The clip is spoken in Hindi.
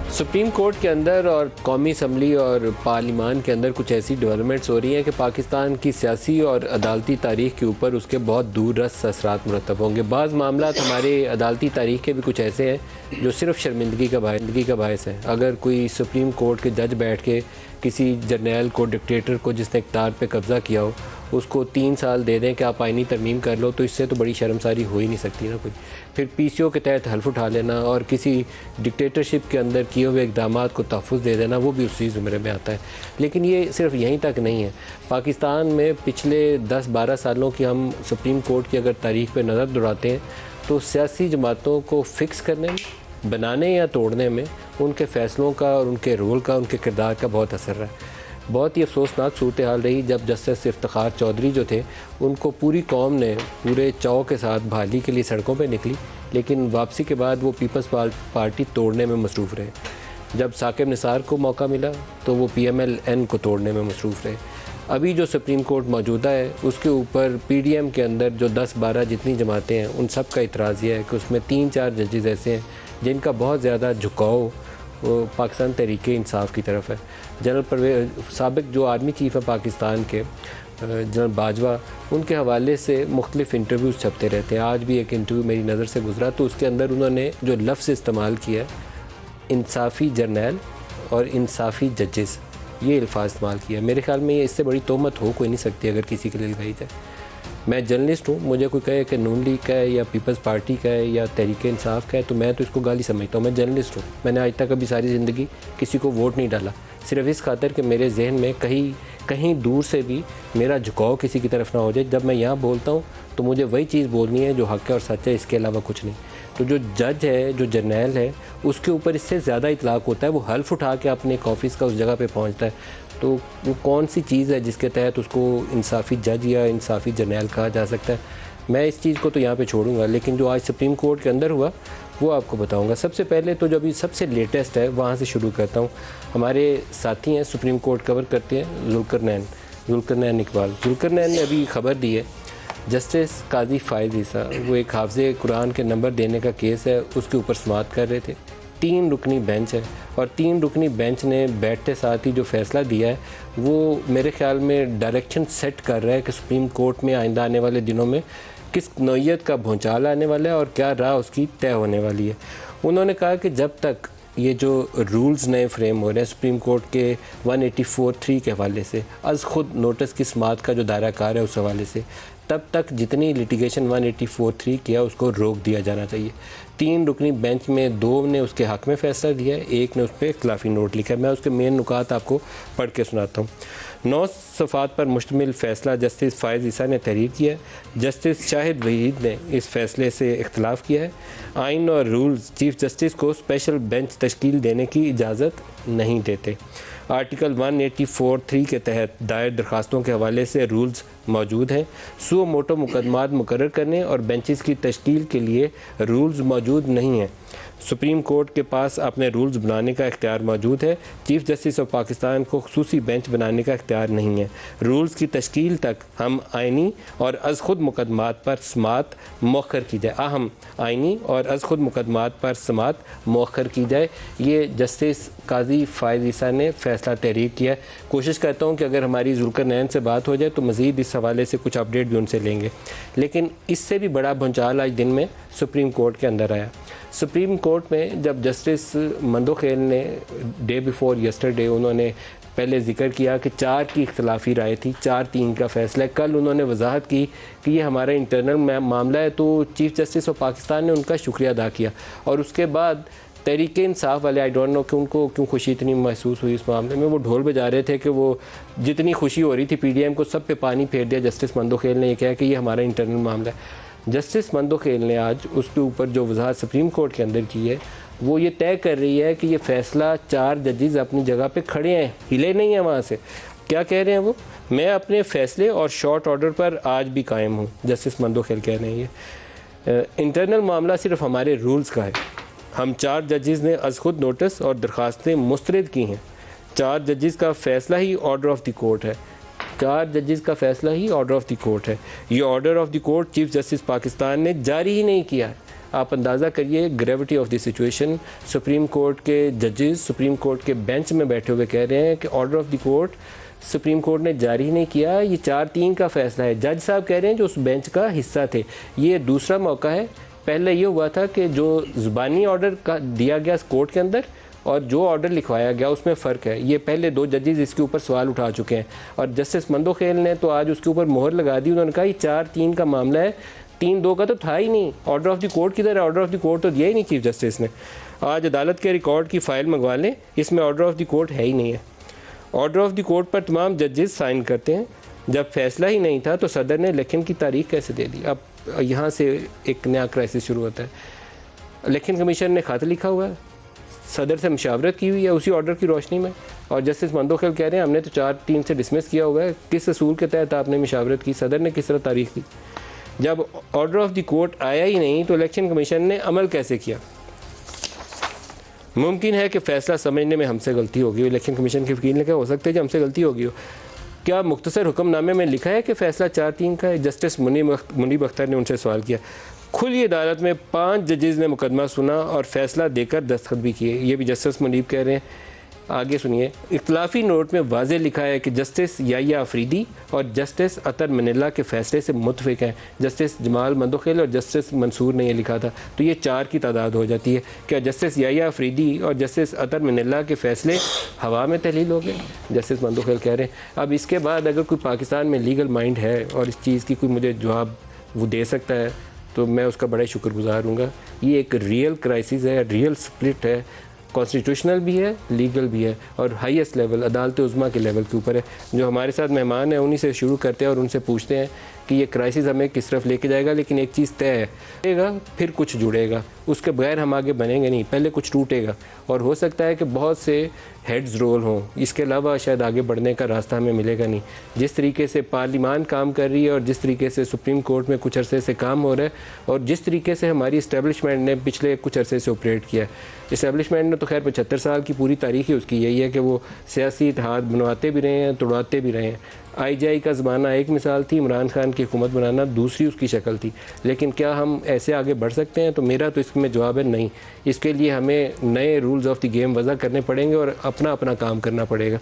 सुप्रीम कोर्ट के अंदर और कौमी असम्बली और पार्लिमान के अंदर कुछ ऐसी डेवलपमेंट्स हो रही हैं कि पाकिस्तान की सियासी और अदालती तारीख के ऊपर उसके बहुत दूररस असरात मुरतब होंगे। बाज़ मामला हमारे अदालती तारीख के भी कुछ ऐसे हैं जो सिर्फ शर्मिंदगी का बायस है। अगर कोई सुप्रीम कोर्ट के जज बैठ के किसी जर्नैल को, डिक्टेटर को जिसने इख्तियार पे कब्ज़ा किया हो, उसको 3 साल दे दें कि आप आईनी तरमीम कर लो, तो इससे तो बड़ी शर्मसारी हो ही नहीं सकती ना कोई। फिर पीसीओ के तहत हल्फ उठा लेना और किसी डिक्टेटरशिप के अंदर किए हुए इक़दाम को तहफ़्फ़ुज़ दे देना, वो भी उसी ज़ुमरे में आता है। लेकिन ये सिर्फ यहीं तक नहीं है। पाकिस्तान में पिछले 10-12 सालों की हम सुप्रीम कोर्ट की अगर तारीख़ पर नज़र दौड़ाते हैं तो सियासी जमातों को फ़िक्स करने में, बनाने या तोड़ने में उनके फ़ैसलों का और उनके रोल का, उनके किरदार का बहुत असर रहा है। बहुत ही अफसोसनाक सूरत हाल रही जब जस्टिस इफ्तिखार चौधरी जो थे, उनको पूरी कौम ने पूरे चाव के साथ बहाली के लिए सड़कों पर निकली, लेकिन वापसी के बाद वो पीपल्स पार्टी तोड़ने में मसरूफ़ रहे। जब साकिब निसार को मौका मिला तो वो PMLN को तोड़ने में मसरूफ़ रहे। अभी जो सुप्रीम कोर्ट मौजूदा है उसके ऊपर PDM के अंदर जो 10-12 जितनी जमातें हैं, उन सब का इतराज़ यह है कि उसमें 3-4 जजेस ऐसे हैं जिनका बहुत ज़्यादा झुकाव पाकिस्तान तहरीक-ए-इंसाफ़ की तरफ है। जनरल परवेज़, साबिक़ जो आर्मी चीफ़ है पाकिस्तान के, जनरल बाजवा, उनके हवाले से मुख्तलिफ़ इंटरव्यूज़ छपते रहते हैं। आज भी एक इंटरव्यू मेरी नज़र से गुज़रा तो उसके अंदर उन्होंने जो लफ्ज़ इस्तेमाल किया, इंसाफ़ी जर्नैल और इंसाफ़ी जजेस, ये अल्फाज इस्तेमाल किया। मेरे ख़्याल में ये इससे बड़ी तोहमत हो कोई नहीं सकती अगर किसी के लिए लगाई जाए। मैं जर्नलिस्ट हूँ, मुझे कोई कहे कि नून लीग का है या पीपल्स पार्टी का है या तहरीक-ए-इंसाफ़ का है तो मैं तो इसको गाली समझता हूँ। मैं जर्नलिस्ट हूँ, मैंने आज तक अभी सारी ज़िंदगी किसी को वोट नहीं डाला, सिर्फ इस खातिर कि मेरे जहन में कहीं दूर से भी मेरा झुकाव किसी की तरफ ना हो जाए। जब मैं यहाँ बोलता हूँ तो मुझे वही चीज़ बोलनी है जो हक़ है और सच है, इसके अलावा कुछ नहीं। तो जो जज है, जो जर्नैल है, उसके ऊपर इससे ज़्यादा इतलाक़ होता है। वो हल्फ उठा के अपने एक ऑफ़िस का उस जगह पे पहुंचता है, तो वो कौन सी चीज़ है जिसके तहत उसको इंसाफ़ी जज या इंसाफ़ी जर्नैल कहा जा सकता है। मैं इस चीज़ को तो यहाँ पे छोड़ूंगा, लेकिन जो आज सुप्रीम कोर्ट के अंदर हुआ वो आपको बताऊंगा। सबसे पहले तो जो अभी सबसे लेटेस्ट है वहाँ से शुरू करता हूँ। हमारे साथी हैं, सुप्रीम कोर्ट कवर करते हैं, जुल्करनैन इकबाल। जुल्करनैन ने अभी खबर दी है, जस्टिस काजी फ़ाइज़ ईसा, वो एक हाफ़िज़े कुरान के नंबर देने का केस है, उसके ऊपर समाअत कर रहे थे। 3 रुकनी बेंच है और 3 रुकनी बेंच ने बैठते साथ ही जो फ़ैसला दिया है वो मेरे ख़्याल में डायरेक्शन सेट कर रहा है कि सुप्रीम कोर्ट में आइंदा आने वाले दिनों में किस नौइयत का भूचाल आने वाला है और क्या राह उसकी तय होने वाली है। उन्होंने कहा कि जब तक ये जो रूल्स नए फ्रेम हो रहे हैं सुप्रीम कोर्ट के 184(3) के हवाले से, अज़ खुद नोटिस की समाअत का जो दायरा कार है उस हवाले से, तब तक जितनी लिटिगेशन 184(3) किया उसको रोक दिया जाना चाहिए। 3 रुकनी बेंच में 2 ने उसके हक़ में फ़ैसला दिया है, 1 ने उस पर इख्तिलाफ़ी नोट लिखा है। मैं उसके मेन नुकात आपको पढ़ के सुनाता हूँ। 9 सफ़ात पर मुश्तमिल फ़ैसला जस्टिस फ़ाइज़ ईसा ने तहरीर किया है। जस्टिस शाहिद वहीद ने इस फ़ैसले से इख्तिलाफ़ किया है। आइन और रूल्स चीफ़ जस्टिस को स्पेशल बेंच तश्कील देने की इजाज़त नहीं देते। आर्टिकल 184(3) के तहत दायर दरखास्तों के हवाले से रूल्स मौजूद हैं। सुओ मोटो मुकदमात मुकर्रर करने और बेंचेस की तश्कील के लिए रूल्स मौजूद नहीं हैं। सुप्रीम कोर्ट के पास अपने रूल्स बनाने का इख्तियार मौजूद है। चीफ जस्टिस ऑफ पाकिस्तान को खुसूसी बेंच बनाने का इख्तियार नहीं है। रूल्स की तश्कील तक हम आइनी और अज़ खुद मुकदमात पर समाअत मौखर की जाए, अहम आइनी और अज़ खुद मुकदमात पर समाअत मौखर की जाए। ये जस्टिस काजी फ़ाइज़ ईसा ने फ़ैसला तहरीर किया है। कोशिश करता हूँ कि अगर हमारी जुल्करनैन से बात हो जाए तो मज़ीद इस हवाले से कुछ अपडेट भी उनसे लेंगे। लेकिन इससे भी बड़ा भूचाल आज दिन में सुप्रीम कोर्ट के अंदर आया। सुप्रीम कोर्ट में जब जस्टिस मंदोखेल ने डे बिफोर यस्टरडे उन्होंने पहले ज़िक्र किया कि 4 की इख्तिलाफ़ी राय थी, 4-3 का फ़ैसला है। कल उन्होंने वजाहत की कि ये हमारा इंटरनल मामला है, तो चीफ़ जस्टिस ऑफ पाकिस्तान ने उनका शुक्रिया अदा किया। और उसके बाद तहरीक-ए-इंसाफ़ वाले, आई डोंट नो कि उनको क्यों खुशी इतनी महसूस हुई इस मामले में, वो ढोल बजा रहे थे कि वो जितनी खुशी हो रही थी PDM को, सब पे पानी फेर दिया। जस्टिस मंदोखेल ने यह कहा कि ये हमारा इंटरनल मामला है। जस्टिस मंदोखेल ने आज उसके ऊपर जो वजाहत सुप्रीम कोर्ट के अंदर की है वो ये तय कर रही है कि ये फ़ैसला 4 जजेस अपनी जगह पे खड़े हैं, हिले नहीं हैं वहाँ से। क्या कह रहे हैं वो? मैं अपने फ़ैसले और शॉर्ट ऑर्डर पर आज भी कायम हूँ, जस्टिस मंदोखेल कह रहे हैं। ये इंटरनल मामला सिर्फ हमारे रूल्स का है। हम 4 जजेस ने अज़ खुद नोटिस और दरख्वास्तें मुस्तरद की हैं। 4 जजेस का फ़ैसला ही ऑर्डर ऑफ द कोर्ट है। 4 जजेस का फ़ैसला ही ऑर्डर ऑफ द कोर्ट है। ये order of the court chief justice Pakistan ने जारी ही नहीं किया है। आप अंदाज़ा करिए gravity of the situation. Supreme court के जजेस सुप्रीम कोर्ट के बेंच में बैठे हुए कह रहे हैं कि order of the court supreme court ने जारी नहीं किया, ये 4-3 का फैसला है। जज साहब कह रहे हैं जो उस बेंच का हिस्सा थे। ये दूसरा मौका है। पहले ये हुआ था कि जो ज़ुबानी ऑर्डर का दिया गया कोर्ट के अंदर और जो ऑर्डर लिखवाया गया उसमें फ़र्क है। ये पहले 2 जजेस इसके ऊपर सवाल उठा चुके हैं और जस्टिस मंदोखेल ने तो आज उसके ऊपर मोहर लगा दी। उन्होंने कहा ये 4-3 का मामला है, 3-2 का तो था ही नहीं। ऑर्डर ऑफ द कोर्ट किधर है? ऑर्डर ऑफ द कोर्ट तो दिया ही नहीं चीफ जस्टिस ने। आज अदालत के रिकॉर्ड की फ़ाइल मंगवा लें, इसमें ऑर्डर ऑफ द कोर्ट है ही नहीं है। ऑर्डर ऑफ द कोर्ट पर तमाम जजेस साइन करते हैं। जब फैसला ही नहीं था तो सदर ने इलेक्शन की तारीख कैसे दे दी? अब यहाँ से एक नया क्राइसिस शुरू होता है। इलेक्शन कमीशन ने खत लिखा हुआ है, सदर से मशावरत की हुई है उसी ऑर्डर की रोशनी में, और जस्टिस मंदोखेल कह रहे हैं हमने तो 4-3 से डिसमिस किया हुआ है। किस असूल के तहत आपने मशावरत की? सदर ने किस तरह तारीख दी? जब ऑर्डर ऑफ द कोर्ट आया ही नहीं तो इलेक्शन कमीशन ने अमल कैसे किया? मुमकिन है कि फ़ैसला समझने में हमसे गलती होगी। इलेक्शन कमीशन के वकील ने कहा हो सकता है कि हमसे गलती होगी हो। क्या मुख्तसर हुक्मनामे में लिखा है कि फ़ैसला 4-3 का है? जस्टिस मुनीब अख्तर ने उनसे सवाल किया। खुली अदालत में 5 जजेस ने मुकदमा सुना और फैसला देकर दस्तखत भी किए। ये भी जस्टिस मुनीब कह रहे हैं। आगे सुनिए, इख्तलाफी नोट में वाज़े लिखा है कि जस्टिस याया अफरीदी और जस्टिस अतर मनिल्ला के फैसले से मुतफिक हैं। जस्टिस जमाल मंदोखेल और जस्टिस मंसूर ने यह लिखा था, तो ये 4 की तादाद हो जाती है। क्या जस्टिस याया अफरीदी और जस्टिस अतर मनिल्ला के फैसले हवा में तहलील हो गए? जस्टिस मंदोखेल कह रहे हैं। अब इसके बाद अगर कोई पाकिस्तान में लीगल माइंड है और इस चीज़ की कोई मुझे जवाब वो दे सकता है तो मैं उसका बड़ा शुक्रगुजार हूँगा। ये एक रियल क्राइसिस है, रियल स्प्लिट है, कॉन्स्टिट्यूशनल भी है, लीगल भी है और हाईएस्ट लेवल अदालत उज़्मा के लेवल के ऊपर है। जो हमारे साथ मेहमान हैं उन्हीं से शुरू करते हैं और उनसे पूछते हैं कि ये क्राइसिस हमें किस तरफ लेके जाएगा। लेकिन एक चीज़ तय है, फिर कुछ जुड़ेगा, उसके बगैर हम आगे बनेंगे नहीं। पहले कुछ टूटेगा और हो सकता है कि बहुत से हेड्स रोल हों, इसके अलावा शायद आगे बढ़ने का रास्ता हमें मिलेगा नहीं। जिस तरीके से पार्लियामान काम कर रही है और जिस तरीके से सुप्रीम कोर्ट में कुछ अरसे से काम हो रहा है और जिस तरीके से हमारी इस्टेब्लिशमेंट ने पिछले कुछ अरसे से ऑपरेट किया है। इस्टेब्लिशमेंट ने तो खैर 75 साल की पूरी तारीख ही उसकी यही है कि वो सियासी इत्तेहाद बनवाते भी रहे हैं, तोड़वाते भी रहे हैं। IGI का ज़माना एक मिसाल थी, इमरान खान की हुकूमत बनाना दूसरी उसकी शक्ल थी। लेकिन क्या हम ऐसे आगे बढ़ सकते हैं? तो मेरा तो इसमें जवाब है नहीं। इसके लिए हमें नए रूल्स ऑफ द गेम वज़ा करने पड़ेंगे और अपना अपना काम करना पड़ेगा।